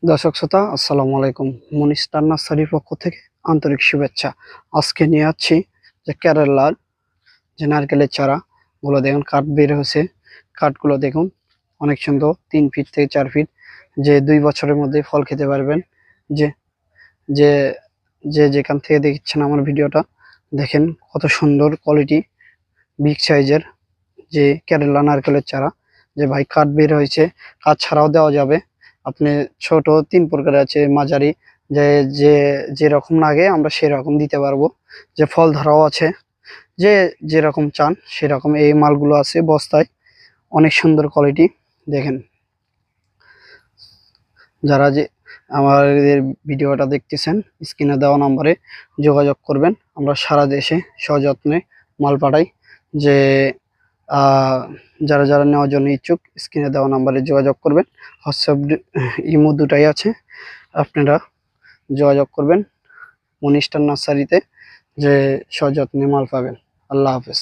দর্শক শ্রোতা আসসালামু আলাইকুম। মনিস্টার নার্সারির পক্ষ থেকে আন্তরিক শুভেচ্ছা। আজকে নিয়ে আসছি যে কেরালার যে নারকেলের চারা গুলো দেখুন, কাঠ বের হয়েছে। কাঠগুলো দেখুন অনেক সুন্দর, 3 ফিট থেকে 4 ফিট, যে 2 বছরের মধ্যে ফল খেতে পারবেন। যে যে যে যেখান থেকে দেখছেন আমার ভিডিওটা, দেখেন কত সুন্দর কোয়ালিটি, বিগ সাইজের যে কেরালা নারকেলের চারা। যে ভাই কাঠ বের হয়েছে, কাঠ ছাড়াও দেওয়া যাবে। আপনি ছোট 3 প্রকার আছে, মাঝারি, যে যে যেরকম লাগে আমরা সেরকম দিতে পারবো। যে ফল ধরাও আছে, যে যেরকম চান সেরকম এই মালগুলো আছে বস্তায়। অনেক সুন্দর কোয়ালিটি দেখেন। যারা যে আমাদের ভিডিওটা দেখতেছেন, স্ক্রিনে দেওয়া নম্বরে যোগাযোগ করবেন। আমরা সারা দেশে সযত্নে মাল পাঠাই। যে যারা যারা নেওয়ার জন্য ইচ্ছুক, স্ক্রিনে দেওয়া নম্বরে যোগাযোগ করবেন। হোয়াটসঅ্যাপ, ইমো দুটাই আছে, আপনারা যোগাযোগ করবেন মনিস্টার নার্সারিতে, যে সযত্নে মাল পাবেন। আল্লাহ হাফেজ।